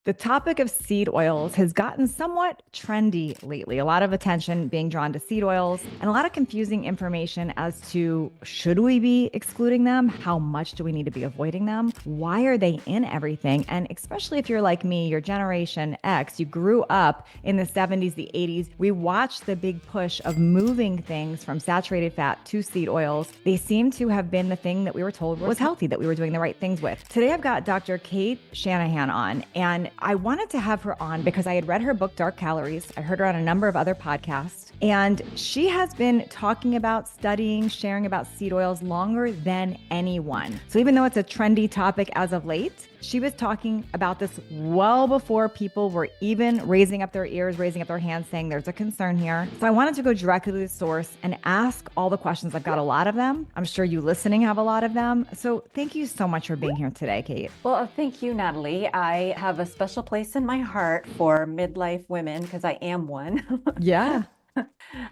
The topic of seed oils has gotten somewhat trendy lately. A lot of attention being drawn to seed oils and a lot of confusing information as to should we be excluding them? How much do we need to be avoiding them? Why are they in everything? And especially if you're like me, your Generation X, you grew up in the 70s, the 80s. We watched the big push of moving things from saturated fat to seed oils. They seem to have been the thing that we were told was healthy, that we were doing the right things with. Today, I've got Dr. Cate Shanahan on, and I wanted to have her on because I had read her book, Dark Calories. I heard her on a number of other podcasts, and she has been talking about, studying, sharing about seed oils longer than anyone. So even though it's a trendy topic as of late, she was talking about this well before people were even raising up their ears, raising up their hands, saying there's a concern here. So I wanted to go directly to the source and ask all the questions. I've got a lot of them. I'm sure you listening have a lot of them. So thank you so much for being here today, Cate. Well, thank you, Natalie. I have a special place in my heart for midlife women because I am one. Yeah.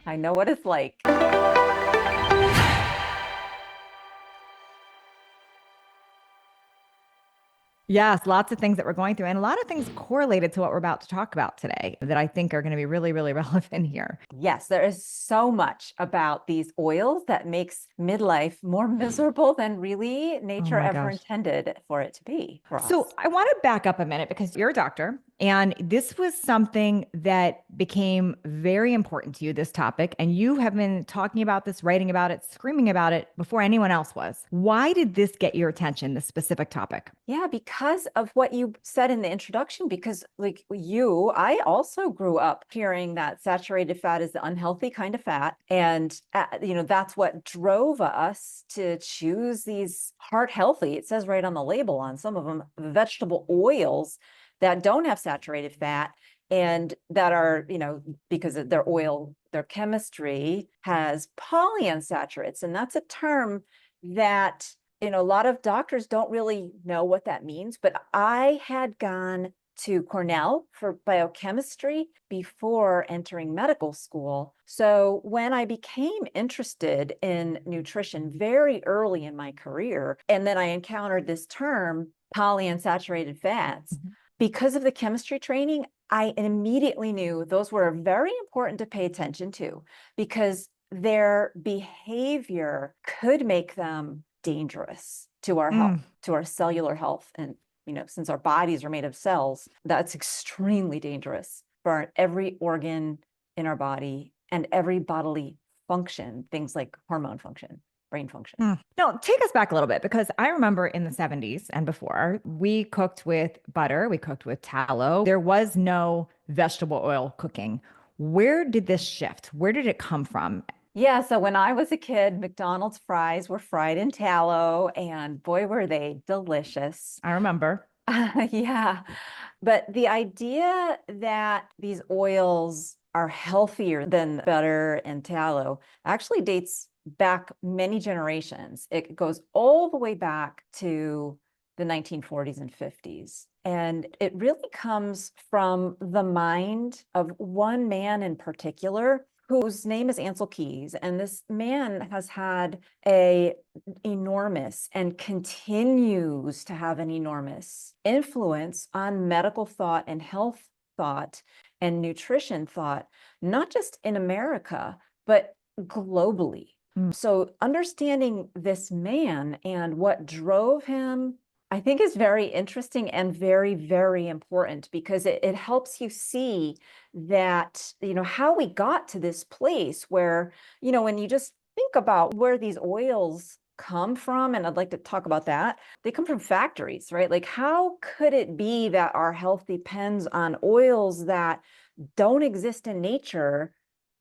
I know what it's like. Yes, lots of things that we're going through and a lot of things correlated to what we're about to talk about today that I think are going to be really, really relevant here. Yes, there is so much about these oils that makes midlife more miserable than really nature ever intended for it to be for us. So I want to back up a minute because you're a doctor and this was something that became very important to you, this topic, and you have been talking about this, writing about it, screaming about it before anyone else was. Why did this get your attention, this specific topic? Yeah, because of what you said in the introduction, because like you, I also grew up hearing that saturated fat is the unhealthy kind of fat. And, that's what drove us to choose these heart healthy, it says right on the label on some of them, vegetable oils that don't have saturated fat and that are, because of their oil, their chemistry has polyunsaturates. And that's a term that a lot of doctors don't really know what that means, but I had gone to Cornell for biochemistry before entering medical school. So when I became interested in nutrition very early in my career, and then I encountered this term, polyunsaturated fats, because of the chemistry training, I immediately knew those were very important to pay attention to because their behavior could make them dangerous to our health, to our cellular health. And, since our bodies are made of cells, that's extremely dangerous for every organ in our body and every bodily function, things like hormone function, brain function. No, take us back a little bit because I remember in the 70s and before, we cooked with butter, we cooked with tallow. There was no vegetable oil cooking. Where did this shift? Where did it come from? Yeah, so when I was a kid, McDonald's fries were fried in tallow, and boy, were they delicious. I remember. Yeah, but the idea that these oils are healthier than butter and tallow actually dates back many generations. It goes all the way back to the 1940s and 50s. And it really comes from the mind of one man in particular whose name is Ancel Keys. And this man has had a enormous and continues to have an enormous influence on medical thought and health thought and nutrition thought, not just in America, but globally. So understanding this man and what drove him, I think is very interesting and very, very important because it helps you see that, how we got to this place where, when you just think about where these oils come from, and I'd like to talk about that, they come from factories, right? Like, how could it be that our health depends on oils that don't exist in nature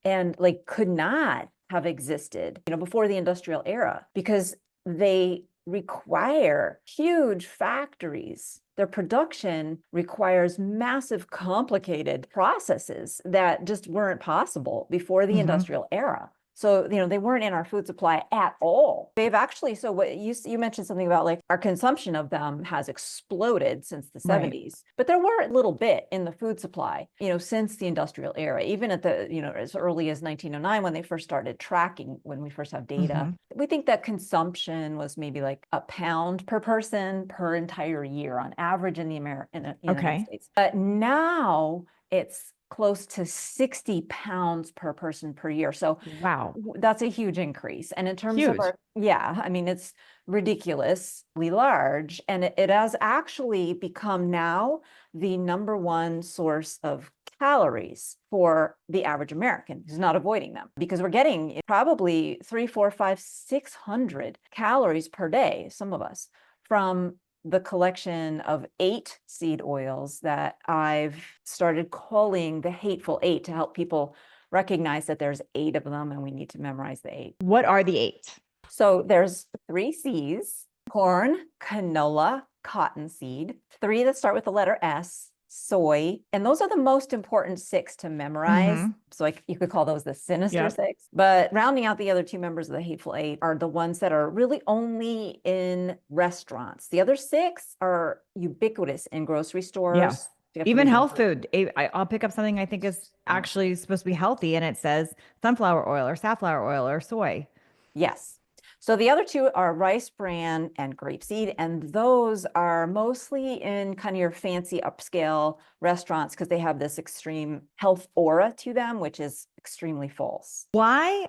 and like could not have existed, before the industrial era, because they require huge factories. Their production requires massive, complicated processes that just weren't possible before the industrial era. So, they weren't in our food supply at all. They've actually, so what you mentioned something about like our consumption of them has exploded since the Right. 70s, but there were a little bit in the food supply, since the industrial era, even at the, as early as 1909, when they first started tracking, when we first have data. We think that consumption was maybe like a pound per person per entire year on average in the United States. But now it's close to 60 pounds per person per year. So Wow. that's a huge increase. And in terms of Huge. it's ridiculously large. And it has actually become now the number one source of calories for the average American who's not avoiding them, because we're getting probably 300, 400, 500, 600 calories per day, some of us, from the collection of 8 seed oils that I've started calling the hateful 8 to help people recognize that there's 8 of them and we need to memorize the 8. What are the 8? So there's 3 C's: corn, canola, cottonseed, 3 that start with the letter S, soy, and those are the most important 6 to memorize. So you could call those the sinister 6. But rounding out the other 2 members of the hateful 8 are the ones that are really only in restaurants. The other 6 are ubiquitous in grocery stores. Even health food. I'll pick up something I think is actually supposed to be healthy, and it says sunflower oil or safflower oil or soy. Yes. So the other 2 are rice bran and grapeseed, and those are mostly in kind of your fancy upscale restaurants because they have this extreme health aura to them, which is extremely false. Why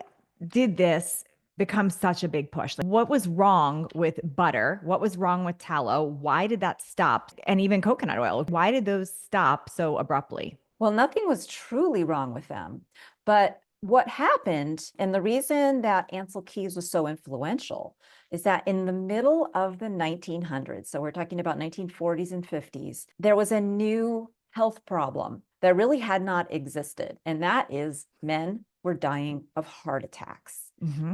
did this become such a big push? Like, what was wrong with butter? What was wrong with tallow? Why did that stop? And even coconut oil. Why did those stop so abruptly? Well, nothing was truly wrong with them, but what happened, and the reason that Ancel Keys was so influential, is that in the middle of the 1900s, so we're talking about 1940s and 50s, there was a new health problem that really had not existed, and that is men were dying of heart attacks.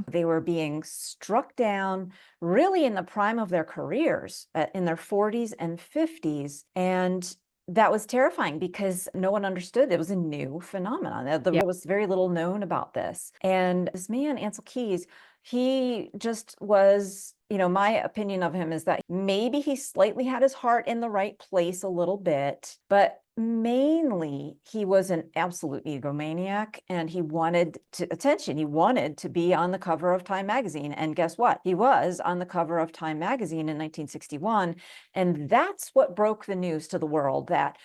They were being struck down really in the prime of their careers, in their 40s and 50s, and that was terrifying because no one understood. It was a new phenomenon. There was very little known about this. And this man, Ancel Keys, he just was, my opinion of him is that maybe he slightly had his heart in the right place a little bit, but mainly he was an absolute egomaniac and he wanted attention. He wanted to be on the cover of Time magazine. And guess what? He was on the cover of Time magazine in 1961. And that's what broke the news to the world that,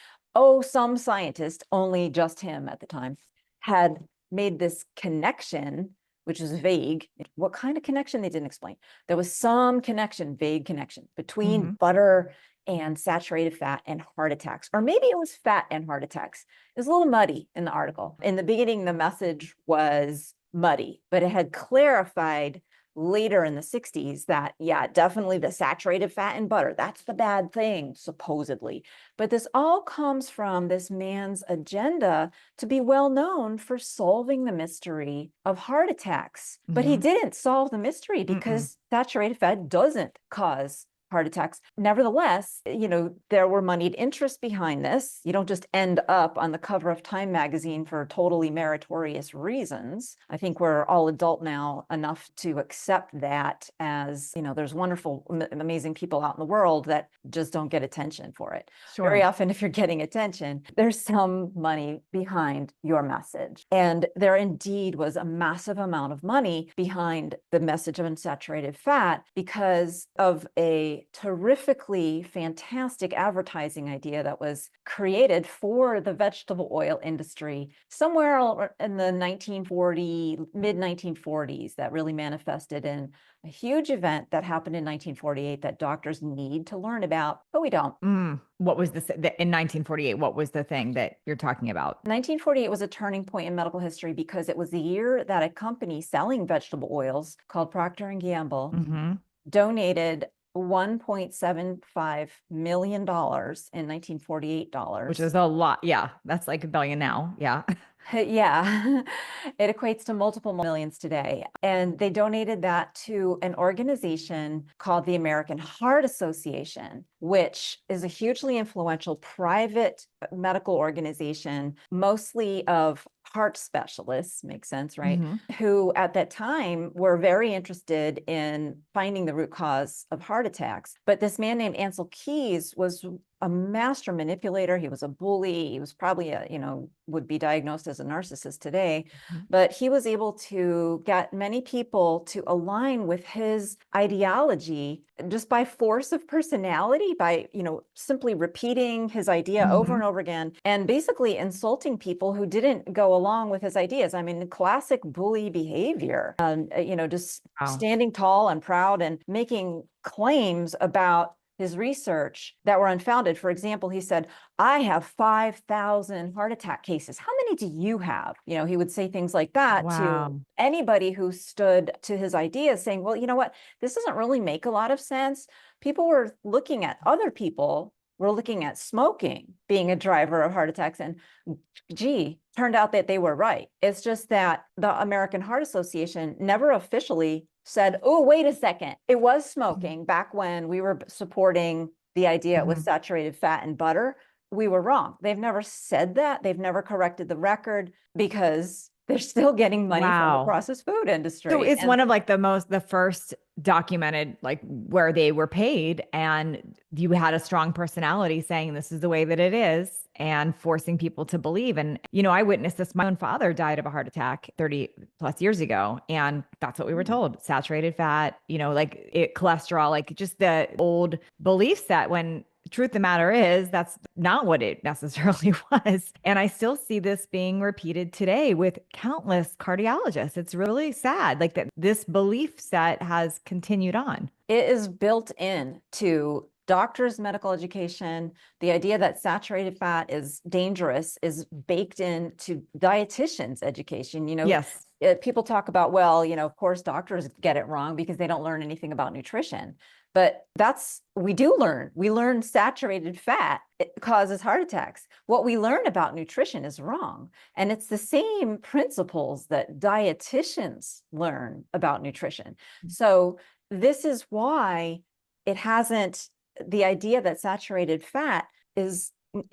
some scientist, only just him at the time, had made this connection, which is vague. What kind of connection? They didn't explain. There was some connection, vague connection, between butter and saturated fat and heart attacks, or maybe it was fat and heart attacks. It was a little muddy in the article. In the beginning, the message was muddy, but it had clarified later in the 60s that, definitely the saturated fat and butter, that's the bad thing, supposedly. But this all comes from this man's agenda to be well known for solving the mystery of heart attacks. But he didn't solve the mystery because saturated fat doesn't cause heart attacks. Nevertheless, there were moneyed interests behind this. You don't just end up on the cover of Time magazine for totally meritorious reasons. I think we're all adult now enough to accept that as, there's wonderful, amazing people out in the world that just don't get attention for it. Very often, if you're getting attention, there's some money behind your message. And there indeed was a massive amount of money behind the message of unsaturated fat because of a terrifically fantastic advertising idea that was created for the vegetable oil industry somewhere in the mid 1940s that really manifested in a huge event that happened in 1948 that doctors need to learn about, but we don't. What was this in 1948? What was the thing that you're talking about? 1948 was a turning point in medical history because it was the year that a company selling vegetable oils called Procter & Gamble donated $1.75 million in 1948 dollars. Which is a lot. Yeah, that's like $1 billion now. Yeah. Yeah, it equates to multiple millions today. And they donated that to an organization called the American Heart Association, which is a hugely influential private medical organization, mostly of heart specialists, makes sense, right? Hmm. Who at that time were very interested in finding the root cause of heart attacks. But this man named Ancel Keys was a master manipulator. He was a bully. He was probably would be diagnosed as a narcissist today. But he was able to get many people to align with his ideology just by force of personality, by, simply repeating his idea over Hmm. and over again, and basically insulting people who didn't go along with his ideas. I mean, classic bully behavior, just Wow. standing tall and proud and making claims about his research that were unfounded. For example, he said, I have 5,000 heart attack cases. How many do you have? He would say things like that to Wow. anybody who stood to his ideas, saying, well, you know what? This doesn't really make a lot of sense. People were looking at other people, were looking at smoking being a driver of heart attacks. And gee, turned out that they were right. It's just that the American Heart Association never officially said, oh, wait a second, it was smoking back when we were supporting the idea it was Mhm. saturated fat and butter. We were wrong. They've never said that. They've never corrected the record because they're still getting money from the Wow. processed food So industry. it's And one of like the first documented, like where they were paid and you had a strong personality saying this is the way that it is and forcing people to believe. And, I witnessed this. My own father died of a heart attack 30 plus years ago. And that's what we were told. Saturated fat, cholesterol, like just the old belief set when truth of the matter is that's not what it necessarily was. And I still see this being repeated today with countless cardiologists. It's really sad, like that this belief set has continued on. it is built in to doctors' medical education. The idea that saturated fat is dangerous is baked into dietitians' education. Yes. People talk about, well, of course, doctors get it wrong because they don't learn anything about nutrition. But we do learn. We learn saturated fat it causes heart attacks. What we learn about nutrition is wrong. And it's the same principles that dietitians learn about nutrition. So this is why it hasn't, the idea that saturated fat is,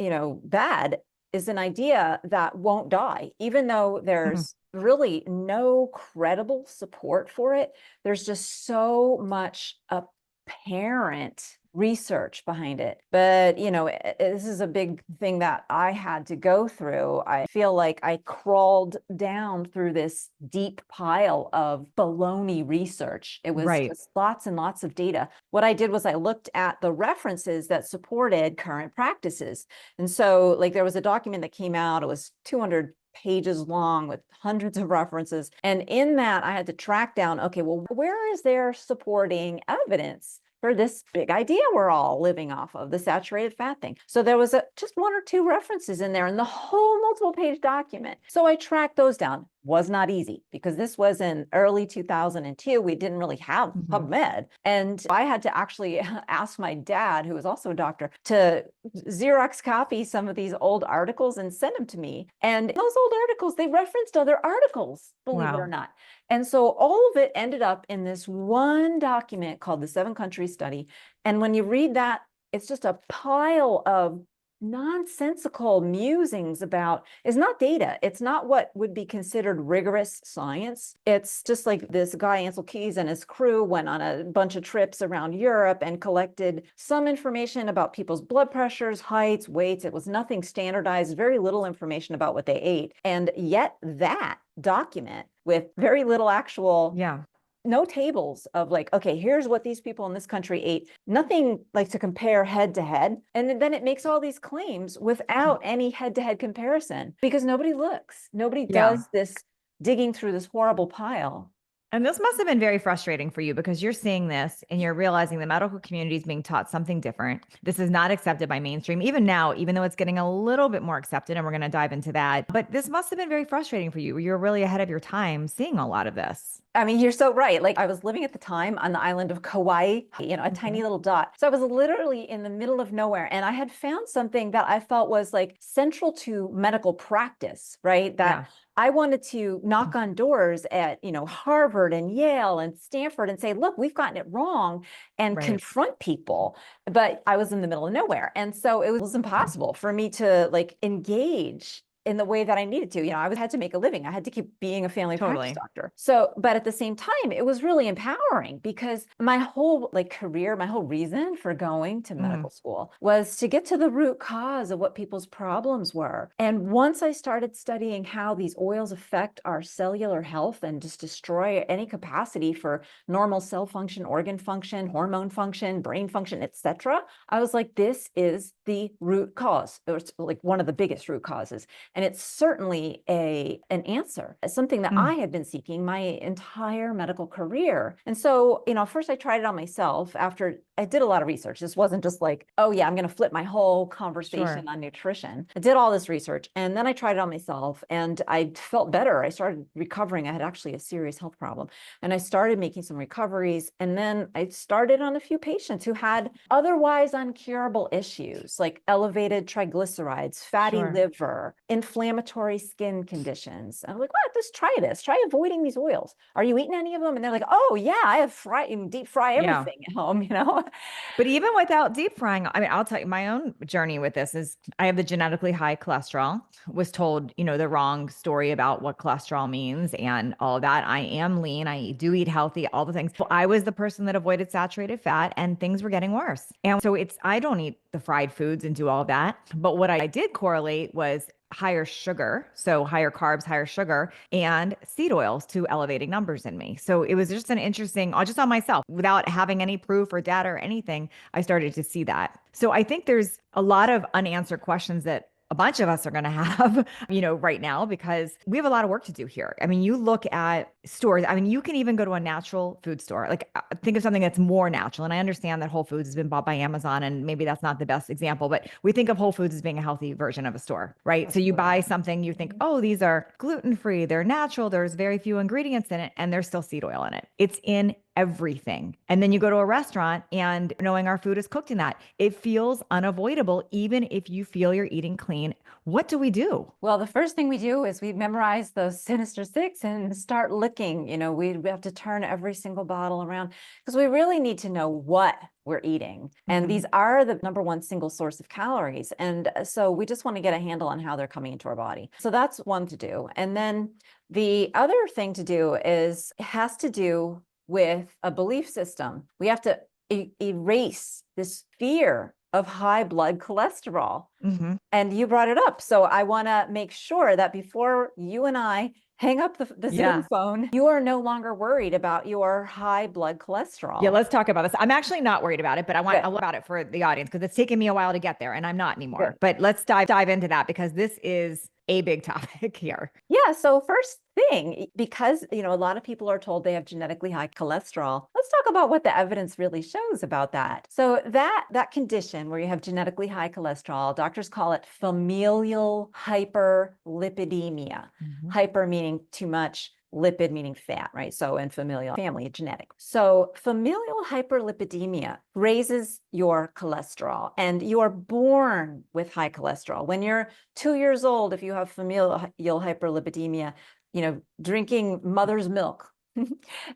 bad is an idea that won't die, even though Mhm. there's really no credible support for it. There's just so much apparent research behind it. But, this is a big thing that I had to go through. I feel like I crawled down through this deep pile of baloney research. It was Right. just lots and lots of data. What I did was I looked at the references that supported current practices. And so, like, there was a document that came out, it was 200 pages long with hundreds of references. And in that, I had to track down, okay, well, where is there supporting evidence for this big idea we're all living off of, the saturated fat thing? So there was just one or two references in there in the whole multiple page document. So I tracked those down. Was not easy because this was in early 2002. We didn't really have Mhm. PubMed. And I had to actually ask my dad, who was also a doctor, to Xerox copy some of these old articles and send them to me. And those old articles, they referenced other articles, believe it or Wow. not. And so all of it ended up in this one document called the 7-Country Study. And when you read that, it's just a pile of nonsensical musings about, it's not data. It's not what would be considered rigorous science. It's just like this guy, Ancel Keys, and his crew went on a bunch of trips around Europe and collected some information about people's blood pressures, heights, weights. It was nothing standardized, very little information about what they ate. And yet that document with very little actual, Yeah. no tables of like, okay, here's what these people in this country ate, nothing like to compare head to head. And then it makes all these claims without any head to head comparison because nobody looks, nobody Yeah. does this digging through this horrible pile. And this must have been very frustrating for you because you're seeing this and you're realizing the medical community is being taught something different. This is not accepted by mainstream, even now, even though it's getting a little bit more accepted. And we're going to dive into that. But this must have been very frustrating for you. You're really ahead of your time seeing a lot of this. I mean, you're so right. Like, I was living at the time on the island of Kauai, a tiny Mhm. little dot. So I was literally in the middle of nowhere. And I had found something that I felt was like central to medical practice, right? That Yeah. I wanted to knock on doors at, Harvard and Yale and Stanford and say, look, we've gotten it wrong, and Right. confront people. But I was in the middle of nowhere. And so it was impossible for me to like engage in the way that I needed to. I had to make a living. I had to keep being a family practice Totally. doctor. So, but at the same time, it was really empowering because my whole career, my whole reason for going to medical school was to get to the root cause of what people's problems were. And once I started studying how these oils affect our cellular health and just destroy any capacity for normal cell function, organ function, hormone function, brain function, etc., I was like, this is the root cause. It was like one of the biggest root causes. And it's certainly an answer. It's something that I had been seeking my entire medical career. And so, first I tried it on myself after I did a lot of research. This wasn't just like, oh yeah, I'm going to flip my whole conversation on nutrition. I did all this research and then I tried it on myself and I felt better. I started recovering. I had actually a serious health problem and I started making some recoveries. And then I started on a few patients who had otherwise uncurable issues like elevated triglycerides, fatty liver, inflammatory skin conditions. I'm like, what? Just try this. Try avoiding these oils. Are you eating any of them? And they're like, oh yeah, I have deep fry everything at home. But even without deep frying, I mean, I'll tell you, my own journey with this is I have the genetically high cholesterol, was told, the wrong story about what cholesterol means and all that. I am lean. I do eat healthy, all the things. So I was the person that avoided saturated fat and things were getting worse. And so I don't eat the fried foods and do all that. But what I did correlate was higher sugar, so higher carbs, higher sugar, and seed oils to elevating numbers in me. So it was just an interesting, just on myself, without having any proof or data or anything, I started to see that. So I think there's a lot of unanswered questions that a bunch of us are going to have, right now, because we have a lot of work to do here. I mean, you look at stores, I mean, you can even go to a natural food store, think of something that's more natural. And I understand that Whole Foods has been bought by Amazon and maybe that's not the best example, but we think of Whole Foods as being a healthy version of a store, right? So you buy something, you think, oh, these are gluten-free, they're natural, there's very few ingredients in it, and there's still seed oil in it. It's in everything. And then you go to a restaurant and knowing our food is cooked in that, it feels unavoidable, even if you feel you're eating clean. What do we do? Well, the first thing we do is we memorize those Sinister Six and start looking. We have to turn every single bottle around because we really need to know what we're eating. And these are the number one single source of calories. And so we just want to get a handle on how they're coming into our body. So that's one to do. And then the other thing to do is it has to do with a belief system. We have to erase this fear of high blood cholesterol. And you brought it up. So I want to make sure that before you and I hang up the Zoom phone, you are no longer worried about your high blood cholesterol. Yeah, let's talk about this. I'm actually not worried about it, but I want to about it for the audience because it's taken me a while to get there and I'm not anymore. But let's dive into that because this is a big topic here. Yeah. So first thing, because, a lot of people are told they have genetically high cholesterol. Let's talk about what the evidence really shows about that. So that condition where you have genetically high cholesterol, doctors call it familial hyperlipidemia. Hyper meaning too much, lipid meaning fat, right? So in familial family, genetic. So familial hyperlipidemia raises your cholesterol and you are born with high cholesterol. When you're 2 years old, if you have familial hyperlipidemia, drinking mother's milk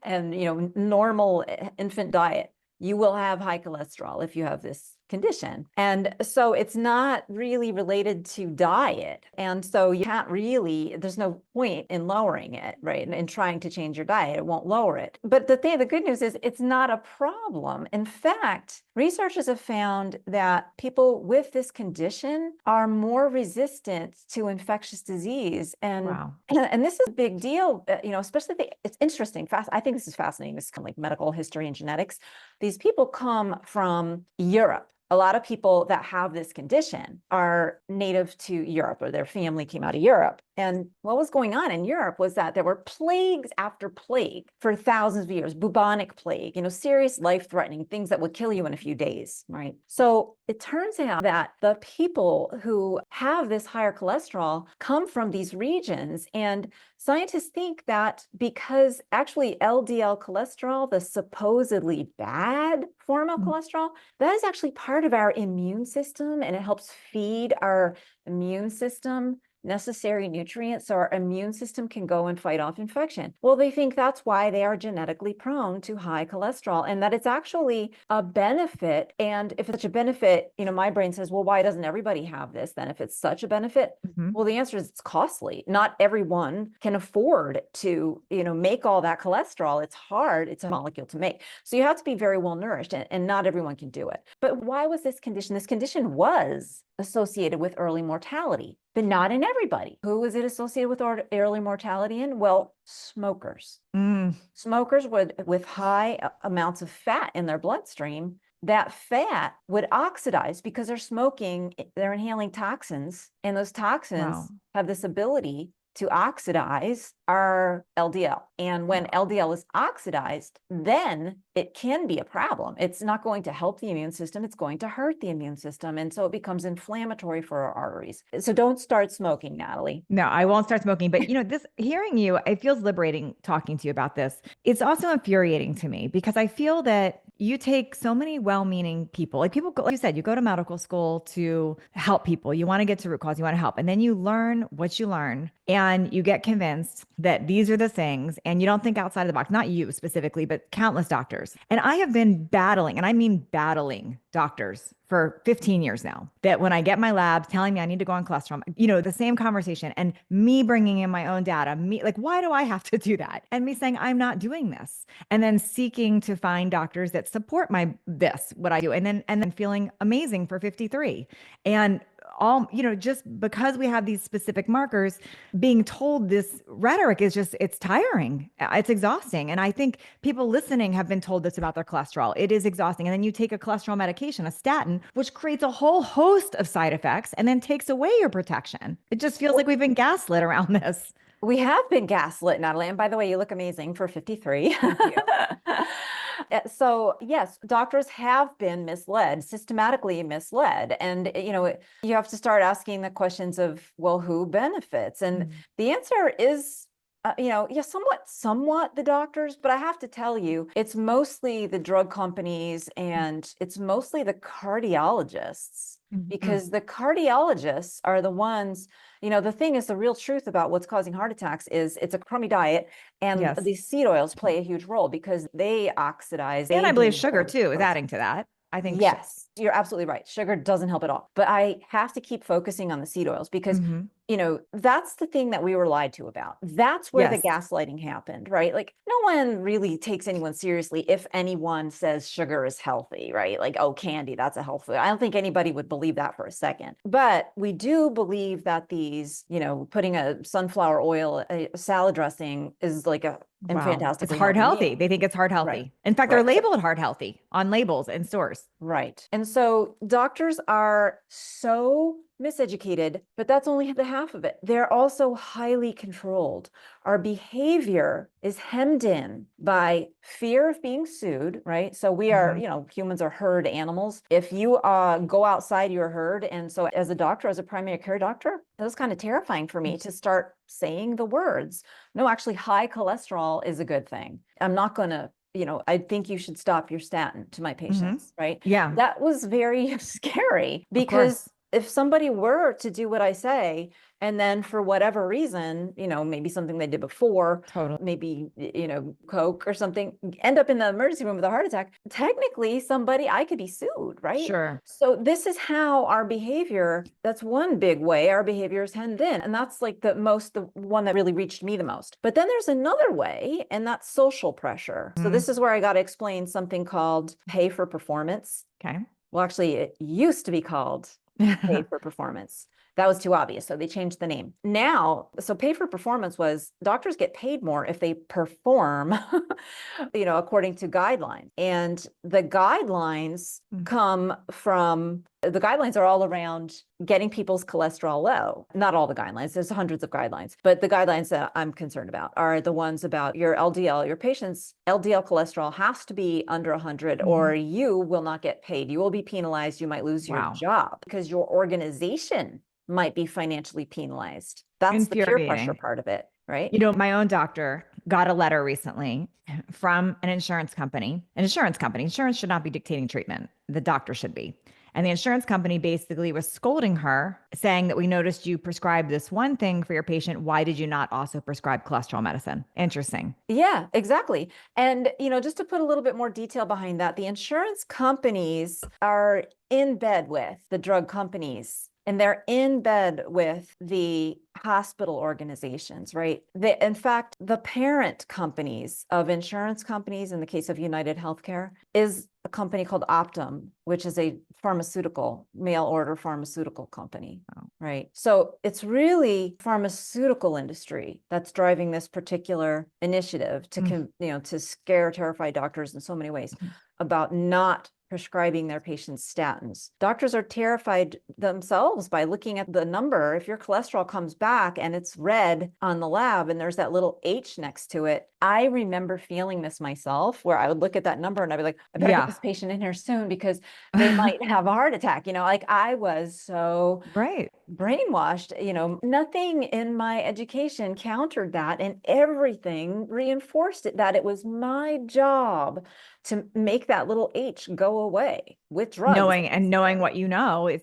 and, normal infant diet, you will have high cholesterol if you have this condition. And so it's not really related to diet. And so you can't really, there's no point in lowering it, right? And trying to change your diet, it won't lower it. But the good news is it's not a problem. In fact, researchers have found that people with this condition are more resistant to infectious disease. And, and this is a big deal, especially it's interesting. I think this is fascinating. This is kind of like medical history and genetics. These people come from Europe. A lot of people that have this condition are native to Europe or their family came out of Europe. And what was going on in Europe was that there were plagues after plague for thousands of years, bubonic plague, serious life-threatening things that would kill you in a few days, right? So it turns out that the people who have this higher cholesterol come from these regions. And scientists think that because actually LDL cholesterol, the supposedly bad form of cholesterol, that is actually part of our immune system and it helps feed our immune system necessary nutrients so our immune system can go and fight off infection. Well, they think that's why they are genetically prone to high cholesterol and that it's actually a benefit. And if it's such a benefit, my brain says, well, why doesn't everybody have this then if it's such a benefit? Mhm. Well, the answer is it's costly. Not everyone can afford to, make all that cholesterol. It's hard. It's a molecule to make. So you have to be very well nourished and not everyone can do it. But why was this condition? This condition was associated with early mortality, but not in everybody. Who was it associated with early mortality in? Well, smokers. Smokers with high amounts of fat in their bloodstream, that fat would oxidize because they're smoking, they're inhaling toxins, and those toxins have this ability to oxidize our LDL. And when LDL is oxidized, then it can be a problem. It's not going to help the immune system. It's going to hurt the immune system. And so it becomes inflammatory for our arteries. So don't start smoking, Natalie. No, I won't start smoking. But this hearing you, it feels liberating talking to you about this. It's also infuriating to me because I feel that you take so many well-meaning people, like people, like you said, you go to medical school to help people. You want to get to root cause, you want to help. And then you learn what you learn and you get convinced that these are the things and you don't think outside of the box, not you specifically, but countless doctors. And I have been battling, and I mean battling doctors for 15 years now, that when I get my labs telling me I need to go on cholesterol, the same conversation and me bringing in my own data, me like, why do I have to do that? And me saying, I'm not doing this. And then seeking to find doctors that support what I do. And then feeling amazing for 53. And all, just because we have these specific markers, being told this rhetoric is it's tiring. It's exhausting. And I think people listening have been told this about their cholesterol. It is exhausting. And then you take a cholesterol medication, a statin, which creates a whole host of side effects and then takes away your protection. It just feels like we've been gaslit around this. We have been gaslit, Natalie. And by the way, you look amazing for 53. Thank you. So yes, doctors have been misled, systematically misled. And, you have to start asking the questions of, well, who benefits? And the answer is, somewhat the doctors, but I have to tell you, it's mostly the drug companies and it's mostly the cardiologists. Because the cardiologists are the ones, the thing is, the real truth about what's causing heart attacks is it's a crummy diet. And these seed oils play a huge role because they oxidize. And I believe sugar too is adding to that. I think yes, you're absolutely right. Sugar doesn't help at all. But I have to keep focusing on the seed oils because, that's the thing that we were lied to about. That's where the gaslighting happened, right? Like no one really takes anyone seriously if anyone says sugar is healthy, right? Like, oh, candy, that's a health food. I don't think anybody would believe that for a second. But we do believe that these, putting a sunflower oil, a salad dressing is like and fantastic. It's heart healthy. They think it's heart healthy. Right. In fact, they're labeled heart healthy on labels in stores. Right. And so doctors are so miseducated, but that's only the half of it. They're also highly controlled. Our behavior is hemmed in by fear of being sued, right? So we are, humans are herd animals. If you go outside your herd, and so as a doctor, as a primary care doctor, it was kind of terrifying for me to start saying the words, no, actually high cholesterol is a good thing. I'm not going to I think you should stop your statin to my patients, right? Yeah. That was very scary because if somebody were to do what I say, and then for whatever reason, maybe something they did before, maybe, Coke or something, end up in the emergency room with a heart attack, technically I could be sued, right? Sure. So this is how our behavior, that's one big way our behavior is hemmed in. And that's like the one that really reached me the most. But then there's another way, and that's social pressure. So this is where I got to explain something called pay for performance. Okay. Well, actually, it used to be called pay for performance. That was too obvious. So they changed the name. Now, so pay for performance was doctors get paid more if they perform, according to guidelines. And the guidelines the guidelines are all around getting people's cholesterol low. Not all the guidelines, there's hundreds of guidelines, but the guidelines that I'm concerned about are the ones about your LDL, your patient's LDL cholesterol has to be under 100 or you will not get paid. You will be penalized. You might lose your job because your organization might be financially penalized. That's the peer pressure part of it, right? My own doctor got a letter recently from an insurance company. Insurance should not be dictating treatment. The doctor should be. And the insurance company basically was scolding her, saying that we noticed you prescribed this one thing for your patient. Why did you not also prescribe cholesterol medicine? Interesting. Yeah, exactly. And, just to put a little bit more detail behind that, the insurance companies are in bed with the drug companies, and they're in bed with the hospital organizations, right? In fact, the parent companies of insurance companies, in the case of United Healthcare, is a company called Optum, which is a mail order pharmaceutical company, right? So it's really pharmaceutical industry that's driving this particular initiative to scare, terrify doctors in so many ways about not prescribing their patients statins. Doctors are terrified themselves by looking at the number. If your cholesterol comes back and it's red on the lab and there's that little H next to it, I remember feeling this myself, where I would look at that number and I'd be like, I better get this patient in here soon because they might have a heart attack. Like I was so Right. brainwashed, nothing in my education countered that, and everything reinforced it, that it was my job to make that little H go away with drugs. Knowing what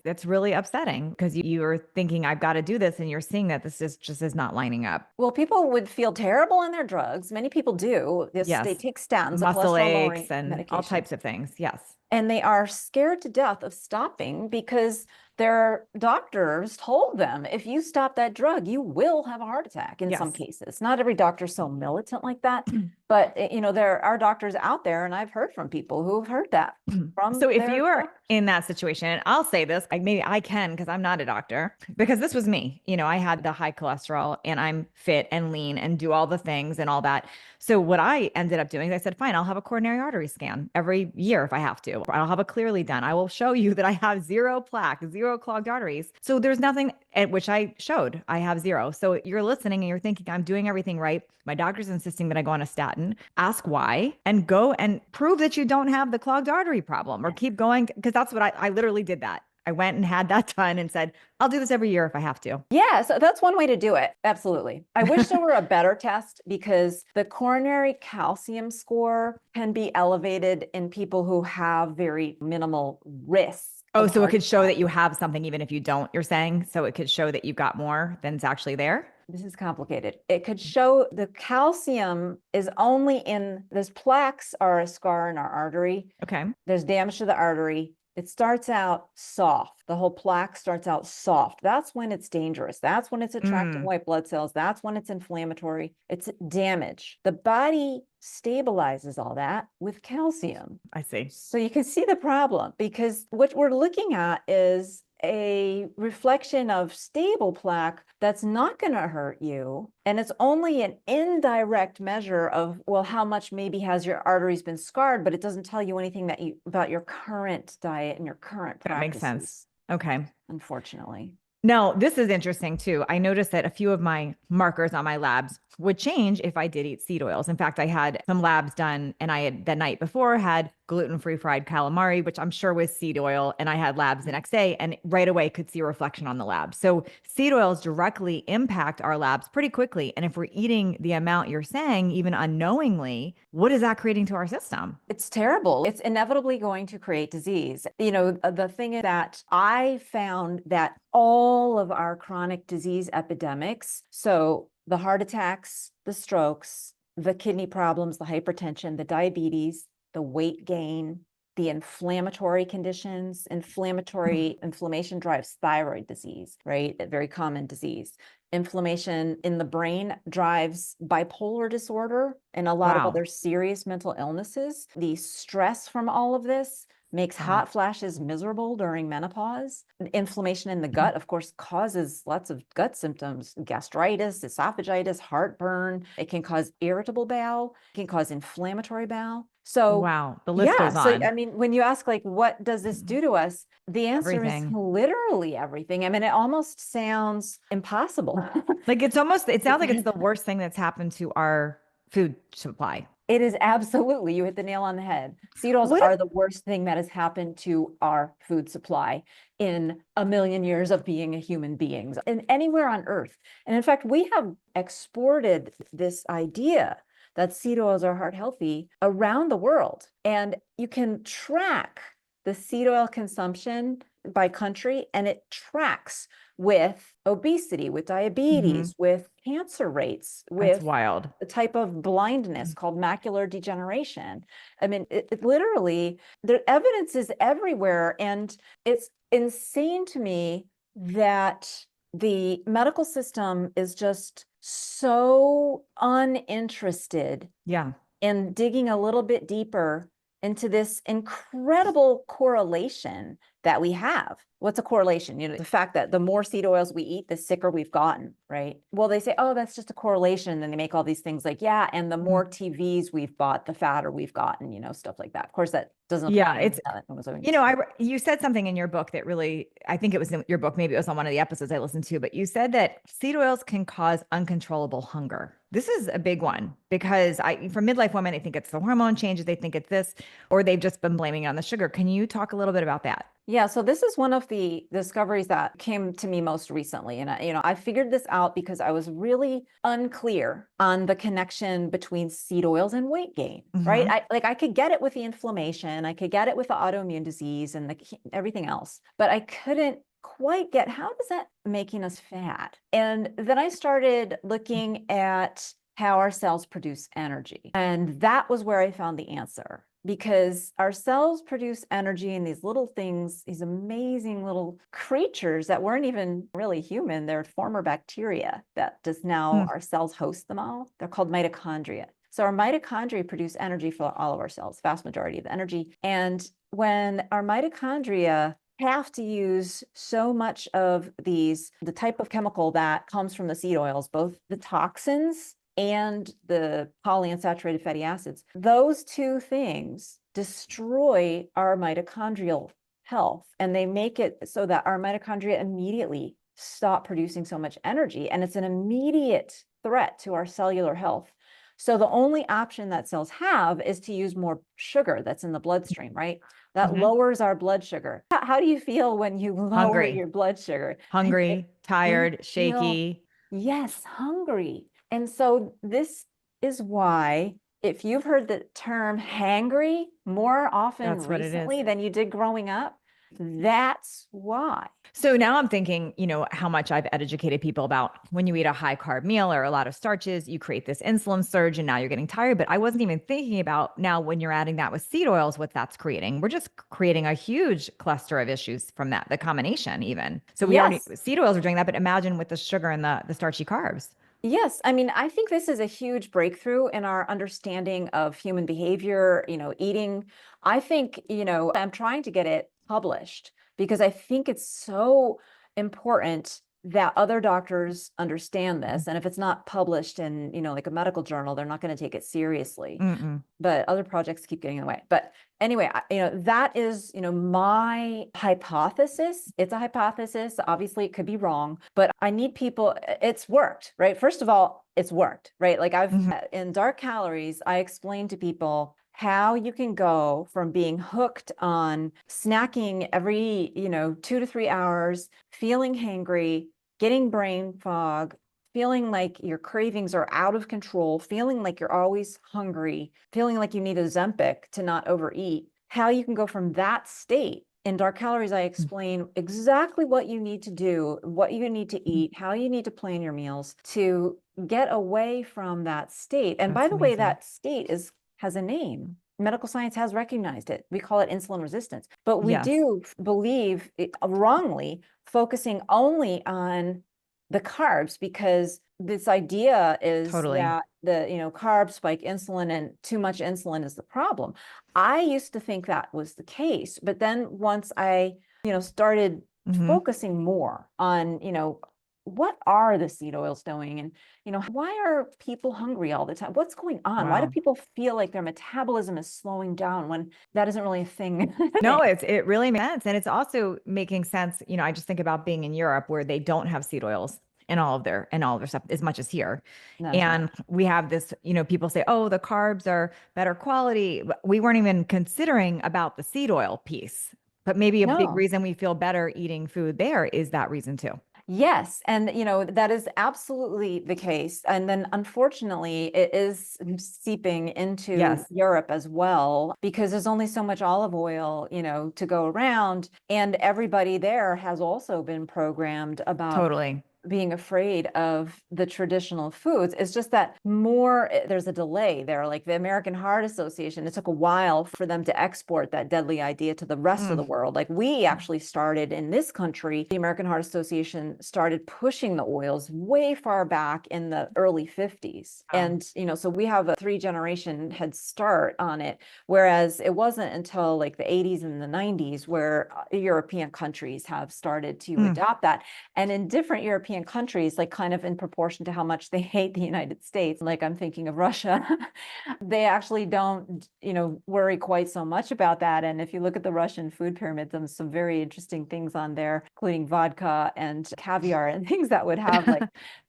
that's really upsetting, because you are thinking, I've got to do this, and you're seeing that this is just is not lining up. Well, people would feel terrible on their drugs. Many people do. They take statins, muscle a aches cholesterol-lowering and medication, all types of things. Yes. And they are scared to death of stopping because their doctors told them, if you stop that drug, you will have a heart attack in some cases. Not every doctor's so militant like that, but there are doctors out there, and I've heard from people who have heard that from So if you are in that situation, and I'll say this, maybe I can, because I'm not a doctor, because this was me. I had the high cholesterol and I'm fit and lean and do all the things and all that. So what I ended up doing, I said, fine, I'll have a coronary artery scan every year if I have to. I'll have it clearly done. I will show you that I have zero plaque, zero clogged arteries. So there's nothing, at which I showed I have zero. So you're listening and you're thinking, I'm doing everything right. My doctor's insisting that I go on a statin. Ask why and go and prove that you don't have the clogged artery problem, or keep going. Because that's what I literally did that. I went and had that done and said, I'll do this every year if I have to. Yeah, so that's one way to do it. Absolutely. I wish there were a better test, because the coronary calcium score can be elevated in people who have very minimal risk. Oh, so it could show that you have something even if you don't, you're saying? So it could show that you've got more than's actually there? This is complicated. It could show the calcium is only there's plaques are a scar in our artery. Okay. There's damage to the artery. It starts out soft. The whole plaque starts out soft. That's when it's dangerous. That's when it's attracting white blood cells. That's when it's inflammatory. It's damage. The body stabilizes all that with calcium. I see. So you can see the problem, because what we're looking at is a reflection of stable plaque that's not going to hurt you. And it's only an indirect measure of, well, how much maybe has your arteries been scarred, but it doesn't tell you anything about your current diet and your current practices. That makes sense. Okay. Unfortunately. No, this is interesting too. I noticed that a few of my markers on my labs would change if I did eat seed oils. In fact, I had some labs done, and I had the night before had gluten-free fried calamari, which I'm sure was seed oil. And I had labs the next day and right away could see a reflection on the lab. So seed oils directly impact our labs pretty quickly. And if we're eating the amount you're saying, even unknowingly, what is that creating to our system? It's terrible. It's inevitably going to create disease. The thing is that I found that all of our chronic disease epidemics, so the heart attacks, the strokes, the kidney problems, the hypertension, the diabetes, the weight gain, the inflammatory conditions, inflammation drives thyroid disease, right? A very common disease. Inflammation in the brain drives bipolar disorder and a lot of other serious mental illnesses. The stress from all of this makes hot flashes miserable during menopause. Inflammation in the gut, of course, causes lots of gut symptoms: gastritis, esophagitis, heartburn. It can cause irritable bowel. It can cause inflammatory bowel. So the list goes on. So I mean, when you ask, like, what does this do to us? The answer is literally everything. I mean, it almost sounds impossible. It sounds like it's the worst thing that's happened to our food supply. It is absolutely, you hit the nail on the head. Seed oils are the worst thing that has happened to our food supply in a million years of being a human beings and anywhere on earth. And in fact, we have exported this idea that seed oils are heart healthy around the world. And you can track the seed oil consumption by country, and it tracks with obesity, with Hmm. diabetes, with cancer rates, That's with wild. a type of blindness called macular degeneration. I mean, it literally, the evidence is everywhere. And it's insane to me that the medical system is just so uninterested Yeah. in digging a little bit deeper into this incredible correlation that we have. What's a correlation? The fact that the more seed oils we eat, the sicker we've gotten, right? Well, they say, oh, that's just a correlation. And they make all these things like, yeah, and the more TVs we've bought, the fatter we've gotten, stuff like that. Of course, that doesn't apply Yeah, to it's anything. you said something in your book that really, I think it was in your book, maybe it was on one of the episodes I listened to, but you said that seed oils can cause uncontrollable hunger. This is a big one because for midlife women, I think it's the hormone changes, they think it's this, or they've just been blaming it on the sugar. Can you talk a little bit about that? Yeah, so this is one of the discoveries that came to me most recently. And I figured this out because I was really unclear on the connection between seed oils and weight gain, right? Hmm. I could get it with the inflammation, I could get it with the autoimmune disease and everything else, but I couldn't quite get how is that making us fat? And then I started looking at how our cells produce energy. And that was where I found the answer. Because our cells produce energy in these little things, these amazing little creatures that weren't even really human. They're former bacteria that just now our cells host them all. They're called mitochondria. So our mitochondria produce energy for all of our cells, vast majority of the energy. And when our mitochondria have to use so much of the type of chemical that comes from the seed oils, both the toxins and the polyunsaturated fatty acids, those two things destroy our mitochondrial health. And they make it so that our mitochondria immediately stop producing so much energy. And it's an immediate threat to our cellular health. So the only option that cells have is to use more sugar that's in the bloodstream, right? That Hmm. lowers our blood sugar. How do you feel when you lower Hungry, your blood sugar? hungry, You tired, feel, shaky. yes, hungry. And so this is why, if you've heard the term hangry more often That's what it is. recently than you did growing up, that's why. So now I'm thinking, how much I've educated people about when you eat a high carb meal or a lot of starches, you create this insulin surge and now you're getting tired. But I wasn't even thinking about now when you're adding that with seed oils, what that's creating. We're just creating a huge cluster of issues from that, the combination even. So we already, Yes. seed oils are doing that, but imagine with the sugar and the starchy carbs. Yes, I mean, I think this is a huge breakthrough in our understanding of human behavior, eating. I think, I'm trying to get it published because I think it's so important that other doctors understand this. And if it's not published in, like a medical journal, they're not going to take it seriously. Mm-mm. But other projects keep getting in the way. But anyway, that is, my hypothesis. It's a hypothesis. Obviously, it could be wrong, but I need people. It's worked, right? First of all, it's worked, right? Like Mhm. in Dark Calories, I explained to people how you can go from being hooked on snacking every, 2 to 3 hours, feeling hangry, getting brain fog, feeling like your cravings are out of control, feeling like you're always hungry, feeling like you need a Ozempic to not overeat, how you can go from that state. In Dark Calories, I explain exactly what you need to do, what you need to eat, how you need to plan your meals to get away from that state. And by That's the way, amazing. that state has a name. Medical science has recognized it. We call it insulin resistance. But we Yes, do believe, wrongly, focusing only on the carbs, because this idea is totally. that the carbs spike insulin and too much insulin is the problem. I used to think that was the case, but then once I started Hmm. focusing more on what are the seed oils doing, and why are people hungry all the time? What's going on? Why do Wow. people feel like their metabolism is slowing down when that isn't really a thing? No, it really makes sense. And it's also making sense. I just think about being in Europe where they don't have seed oils in all of their stuff as much as here. Not as much. And we have this, people say, oh, the carbs are better quality. But we weren't even considering about the seed oil piece. But maybe a big No. reason we feel better eating food there is that reason too. Yes, and that is absolutely the case. And then unfortunately, it is seeping into Yes, Europe as well because there's only so much olive oil, to go around. And everybody there has also been programmed about totally. being afraid of the traditional foods. It's just that there's a delay there. Like the American Heart Association, it took a while for them to export that deadly idea to the rest of the Mm. world. Like we actually started in this country, the American Heart Association started pushing the oils way far back in the early 50s. Wow. And, so we have a 3-generation head start on it. Whereas it wasn't until like the 80s and the 90s where European countries have started to Mm. adopt that. And in different European countries, like kind of in proportion to how much they hate the United States, like I'm thinking of Russia, they actually don't, worry quite so much about that. And if you look at the Russian food pyramid, there's some very interesting things on there, including vodka and caviar and things that would have like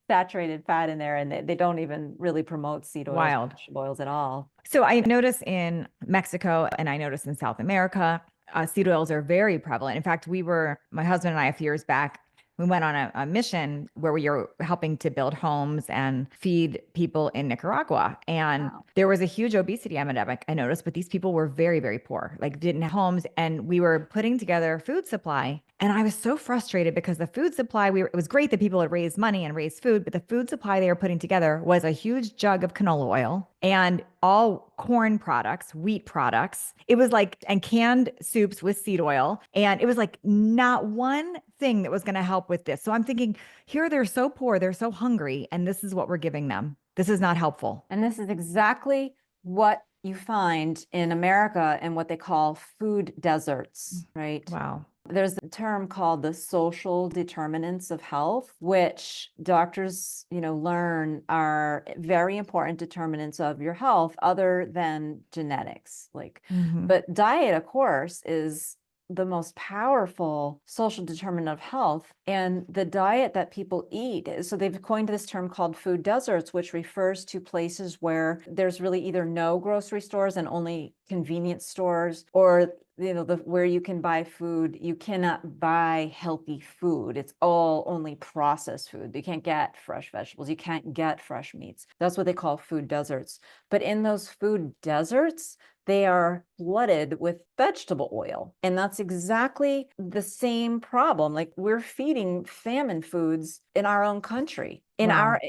saturated fat in there. And they don't even really promote seed oils, Wild. vegetable oils at all. So I notice in Mexico and I notice in South America, seed oils are very prevalent. In fact, my husband and I, a few years back, we went on a mission where we were helping to build homes and feed people in Nicaragua. And Wow. there was a huge obesity epidemic, I noticed, but these people were very, very poor, like didn't have homes. And we were putting together food supply. And I was so frustrated because the food supply, it was great that people had raised money and raised food, but the food supply they were putting together was a huge jug of canola oil and all corn products, wheat products. It was like, and canned soups with seed oil. And it was like not one thing that was going to help with this. So I'm thinking, here they're so poor, they're so hungry, and this is what we're giving them. This is not helpful. And this is exactly what you find in America in what they call food deserts, right? Wow. There's a term called the social determinants of health, which doctors, learn are very important determinants of your health other than genetics. Mhm. But diet, of course, is the most powerful social determinant of health, and the diet that people eat. So they've coined this term called food deserts, which refers to places where there's really either no grocery stores and only convenience stores, or where you can buy food, you cannot buy healthy food. It's all only processed food. You can't get fresh vegetables. You can't get fresh meats. That's what they call food deserts. But in those food deserts, they are flooded with vegetable oil. And that's exactly the same problem. Like we're feeding famine foods in our own country. In Wow. our,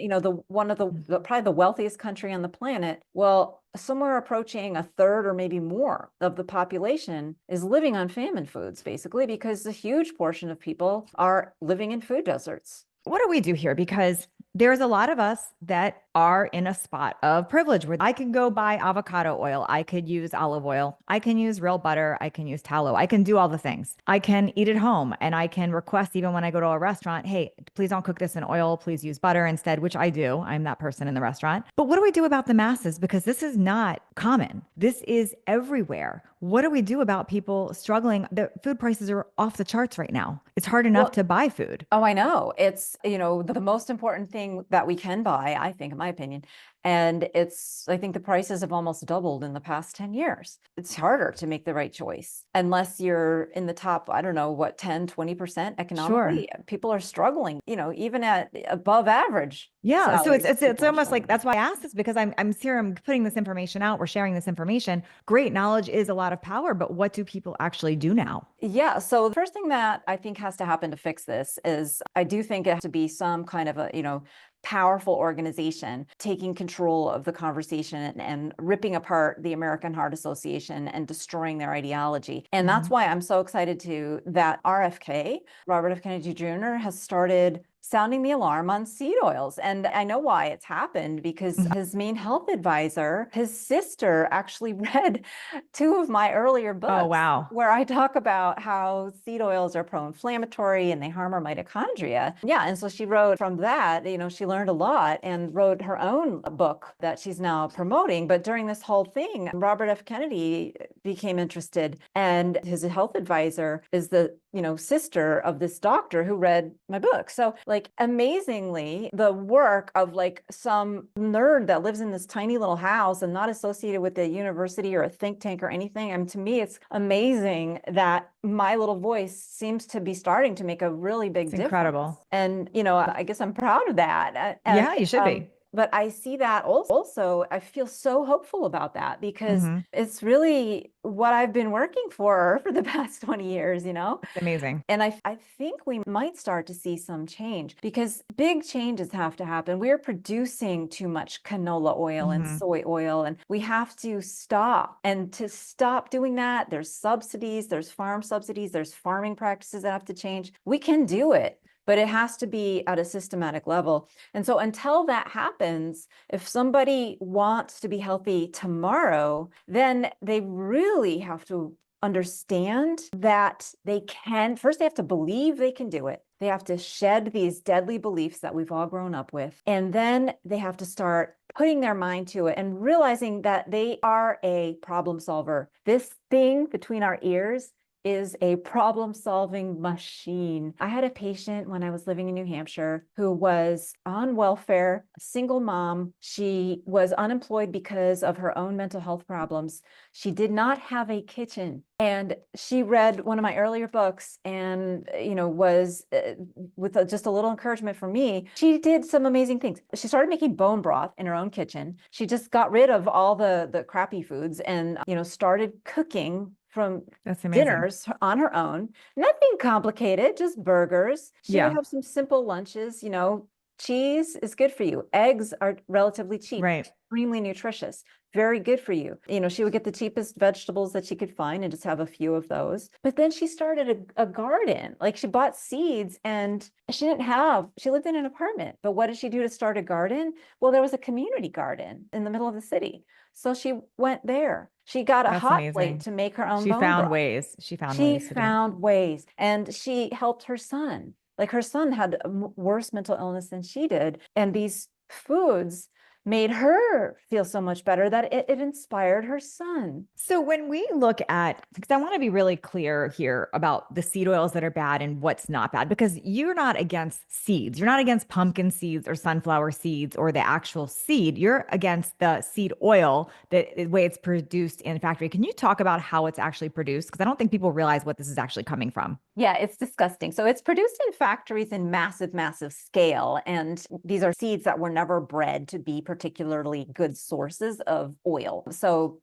one of the probably the wealthiest country on the planet. Well, somewhere approaching a third or maybe more of the population is living on famine foods, basically, because a huge portion of people are living in food deserts. What do we do here? Because there's a lot of us that are in a spot of privilege where I can go buy avocado oil. I could use olive oil. I can use real butter. I can use tallow. I can do all the things. I can eat at home and I can request, even when I go to a restaurant, hey, please don't cook this in oil. Please use butter instead, which I do. I'm that person in the restaurant. But what do we do about the masses? Because this is not common. This is everywhere. What do we do about people struggling? The food prices are off the charts right now. It's hard enough to buy food. Oh, I know. It's, the most important thing that we can buy, I think, in my opinion. And I think the prices have almost doubled in the past 10 years. It's harder to make the right choice unless you're in the top, I don't know, what, 10, 20% Sure. economically. People are struggling, even at above average Yeah. So salaries. it's People are almost like struggling. that's why I asked this because I'm here, I'm putting this information out. We're sharing this information. Great knowledge is a lot of power, but what do people actually do now? Yeah. So the first thing that I think has to happen to fix this is I do think it has to be some kind of a, powerful organization taking control of the conversation and ripping apart the American Heart Association and destroying their ideology. And that's Mhm. why I'm so excited that RFK, Robert F. Kennedy Jr., has started sounding the alarm on seed oils. And I know why it's happened because Mhm. his main health advisor, his sister, actually read 2 of my earlier Oh, books wow. where I talk about how seed oils are pro-inflammatory and they harm our mitochondria. Yeah, and so she wrote from that, she learned a lot and wrote her own book that she's now promoting. But during this whole thing, Robert F. Kennedy became interested, and his health advisor is the sister of this doctor who read my book. So Like amazingly, the work of like some nerd that lives in this tiny little house and not associated with a university or a think tank or anything. And to me, it's amazing that my little voice seems to be starting to make a really big It's difference. incredible. And, I guess I'm proud of that. Yeah, you should be. But I see that also, I feel so hopeful about that because Hmm. it's really what I've been working for the past 20 years, It's amazing. And I think we might start to see some change because big changes have to happen. We're producing too much canola oil and Hmm. soy oil, and we have to stop. And to stop doing that, there's subsidies, there's farm subsidies, there's farming practices that have to change. We can do it, but it has to be at a systematic level. And so until that happens, if somebody wants to be healthy tomorrow, then they really have to understand that they can. First, they have to believe they can do it. They have to shed these deadly beliefs that we've all grown up with. And then they have to start putting their mind to it and realizing that they are a problem solver. This thing between our ears is a problem-solving machine. I had a patient when I was living in New Hampshire who was on welfare, a single mom. She was unemployed because of her own mental health problems. She did not have a kitchen. And she read one of my earlier books and, was with just a little encouragement from me, she did some amazing things. She started making bone broth in her own kitchen. She just got rid of all the crappy foods and, started cooking from That's amazing. dinners on her own. Nothing complicated, just burgers. She would Yeah. have some simple lunches, cheese is good for you. Eggs are relatively cheap, Right. extremely nutritious, very good for you. She would get the cheapest vegetables that she could find and just have a few of those. But then she started a garden. Like she bought seeds and she lived in an apartment. But what did she do to start a garden? Well, there was a community garden in the middle of the city. So she went there. She got a That's hot plate amazing. to make her own She bone found broth. ways. She found She ways to do it. found ways and she helped her son. Like her son had a worse mental illness than she did. And these foods made her feel so much better that it inspired her son. So when we look at, because I want to be really clear here about the seed oils that are bad and what's not bad, because you're not against seeds. You're not against pumpkin seeds or sunflower seeds or the actual seed. You're against the seed oil, the way it's produced in factory. Can you talk about how it's actually produced? Because I don't think people realize what this is actually coming from. Yeah, it's disgusting. So it's produced in factories in massive, massive scale. And these are seeds that were never bred to be particularly good sources of oil. So,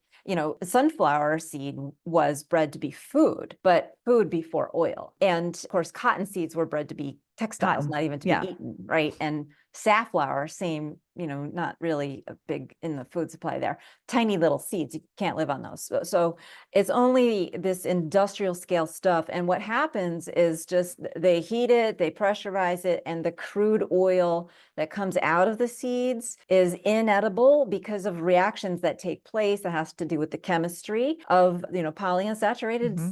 sunflower seed was bred to be food, but food before oil. And of course, cotton seeds were bred to be textiles, Cotton. not even to Yeah. be eaten, right? And safflower, same, not really a big in the food supply there. Tiny little seeds, you can't live on those. So it's only this industrial scale stuff. And what happens is just they heat it, they pressurize it, and the crude oil that comes out of the seeds is inedible because of reactions that take place that has to do with the chemistry of, polyunsaturated Hmm.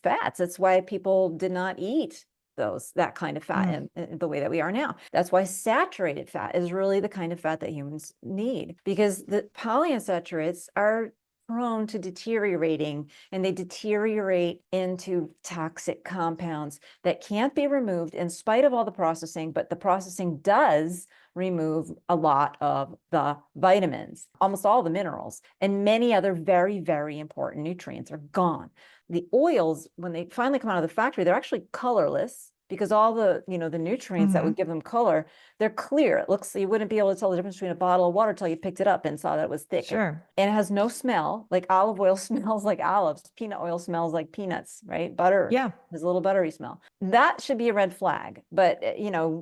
fats. That's why people did not eat that kind of fat in the way that we are now. That's why saturated fat is really the kind of fat that humans need, because the polyunsaturates are prone to deteriorating, and they deteriorate into toxic compounds that can't be removed in spite of all the processing, but the processing does remove a lot of the vitamins, almost all the minerals, and many other very, very important nutrients are gone. The oils, when they finally come out of the factory, they're actually colorless because all the, the nutrients that Hmm. would give them color, they're clear. It looks, you wouldn't be able to tell the difference between a bottle of water until you picked it up and saw that it was thick. Sure. And it has no smell. Like olive oil smells like olives. Peanut oil smells like peanuts, right? Butter Yeah. has a little buttery smell. That should be a red flag. But,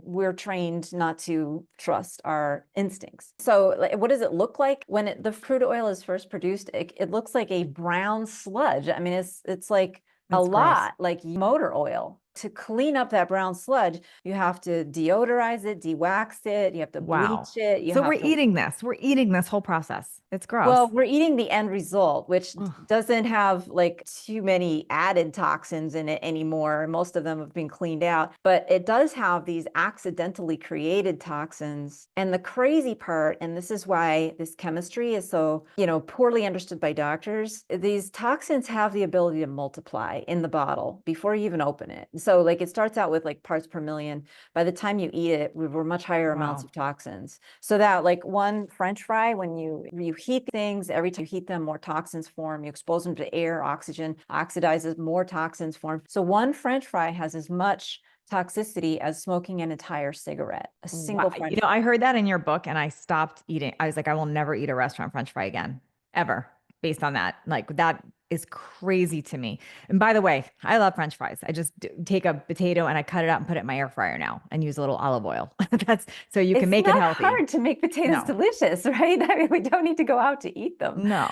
we're trained not to trust our instincts. So what does it look like when the crude oil is first produced? It looks like a brown sludge. I mean, it's like a That's gross. lot like motor oil. To clean up that brown sludge, you have to deodorize it, de-wax it, you have to Wow. bleach it, you So have we're to eating this. We're eating this whole process. It's gross. well, we're eating the end result, which Ugh. doesn't have like too many added toxins in it anymore. Most of them have been cleaned out, but it does have these accidentally created toxins. And the crazy part, and this is why this chemistry is so, poorly understood by doctors, these toxins have the ability to multiply in the bottle before you even open it. So like it starts out with like parts per million. By the time you eat it, we were much higher amounts Wow. of toxins. So that like one French fry, when you heat things, every time you heat them, more toxins form. You expose them to air, oxygen oxidizes, more toxins form. So one French fry has as much toxicity as smoking an entire cigarette, a Wow. single French fry. I heard that in your book and I stopped eating. I was like, I will never eat a restaurant French fry again, ever, based on that. Like, that is crazy to me. And by the way, I love French fries. I just take a potato and I cut it up and put it in my air fryer now and use a little olive oil. That's so you can It's make it not healthy. hard to make potatoes No, delicious, right? I mean, we don't need to go out to eat them. no.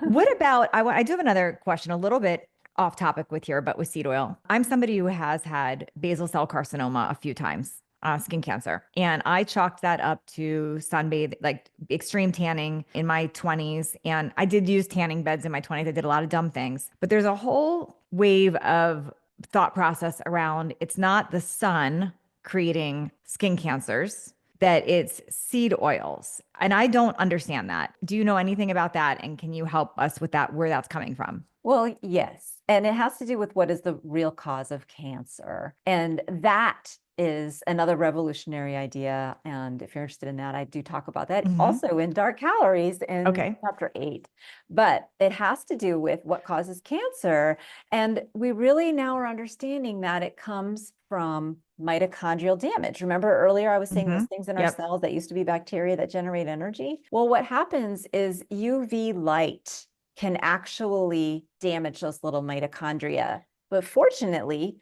What about, I do have another question, a little bit off topic with here, but with seed oil. I'm somebody who has had basal cell carcinoma a few times, skin cancer, and I chalked that up to sunbathe, like extreme tanning in my 20s. And I did use tanning beds in my 20s. I did a lot of dumb things, but there's a whole wave of thought process around it's not the sun creating skin cancers, that it's seed oils. And I don't understand that. Do you know anything about that? And can you help us with that, where that's coming from? Well, yes. And it has to do with what is the real cause of cancer. And that is another revolutionary idea. And if you're interested in that, I do talk about that Hmm. also in Dark Calories in Okay. chapter 8. But it has to do with what causes cancer. And we really now are understanding that it comes from mitochondrial damage. Remember earlier I was saying Hmm. those things in our Yep. cells that used to be bacteria that generate energy? Well, what happens is UV light can actually damage those little mitochondria. But fortunately,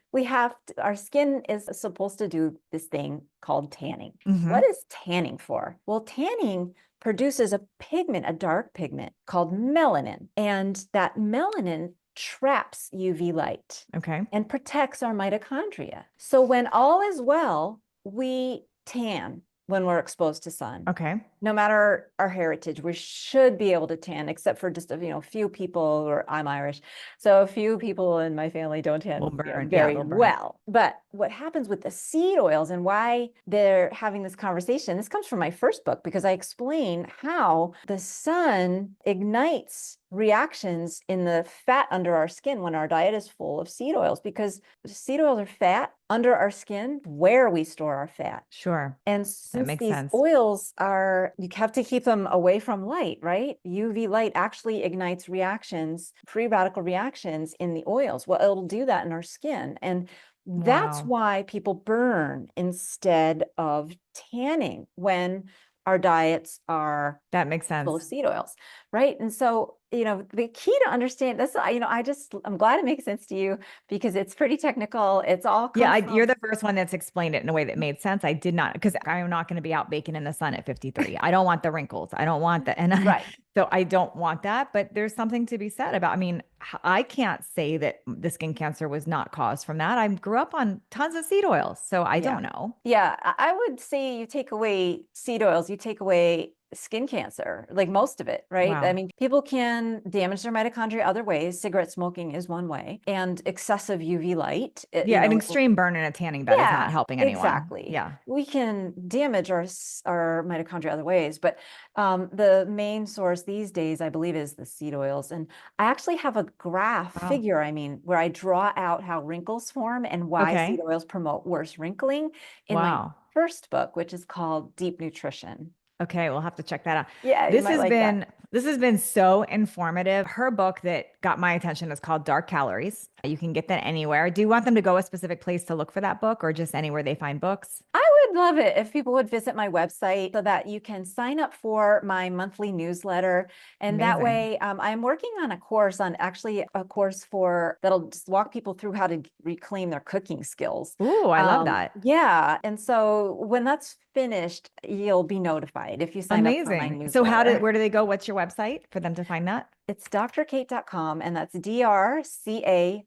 our skin is supposed to do this thing called tanning. Hmm. What is tanning for? Well, tanning produces a pigment, a dark pigment called melanin. And that melanin traps UV light Okay. and protects our mitochondria. So when all is well, we tan when we're exposed to sun. Okay. No matter our heritage, we should be able to tan, except for just a few people, or I'm Irish, so a few people in my family don't We'll tan burn. Yeah, very they'll burn. well. But what happens with the seed oils and why they're having this conversation, this comes from my first book, because I explain how the sun ignites reactions in the fat under our skin when our diet is full of seed oils, because seed oils are fat under our skin where we store our fat. Sure. And That since makes these sense. oils you have to keep them away from light, right? UV light actually ignites reactions, free radical reactions in the oils. Well, it'll do that in our skin. And that's Wow. why people burn instead of tanning when our diets are That makes full of sense. seed oils, right? And so, the key to understand this, I'm glad it makes sense to you because it's pretty technical. It's all Yeah, comes you're from, the first one that's explained it in a way that made sense. I did not, because I am not going to be out baking in the sun at 53. I don't want the wrinkles. I don't want that. right. So I don't want that. But there's something to be said about, I mean, I can't say that the skin cancer was not caused from that. I grew up on tons of seed oils. So I Yeah. don't know. Yeah. I would say you take away seed oils, you take away skin cancer, like most of it, right? I Wow. mean, people can damage their mitochondria other ways. Cigarette smoking is one way, and excessive UV light, Yeah, an extreme burn in a tanning bed is not yeah, helping anyone. exactly. Yeah. We can damage our mitochondria other ways, but the main source these days, I believe, is the seed oils. And I actually have a graph Wow. figure, where I draw out how wrinkles form and why seed Okay. oils promote worse wrinkling in my Wow. first book, which is called Deep Nutrition. Okay, we'll have to check that out. Yeah, you This might has like that. been this has been so informative. Her book that got my attention is called Dark Calories. You can get that anywhere. Do you want them to go a specific place to look for that book or just anywhere they find books? I would love it if people would visit my website so that you can sign up for my monthly newsletter. And that Amazing. way, I'm working on a course that'll just walk people through how to reclaim their cooking skills. Ooh, I love that. Yeah. And so when that's finished, you'll be notified if you sign up for my Amazing. So newsletter. where do they go? What's your website for them to find that? It's drkate.com, and that's drcate.com.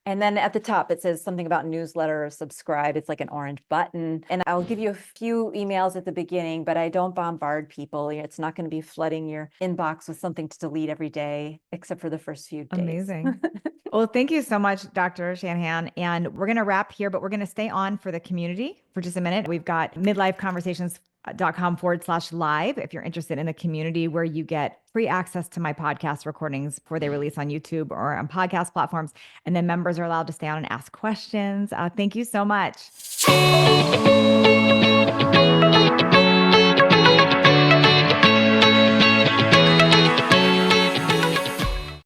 And then at the top, it says something about newsletter or subscribe. It's like an orange button. And I'll give you a few emails at the beginning, but I don't bombard people. It's not going to be flooding your inbox with something to delete every day, except for the first few days. Amazing. Well, thank you so much, Dr. Shanahan. And we're going to wrap here, but we're going to stay on for the community for just a minute. We've got midlife conversations com/live if you're interested in the community where you get free access to my podcast recordings before they release on YouTube or on podcast platforms. And then members are allowed to stay on and ask questions. Thank you so much.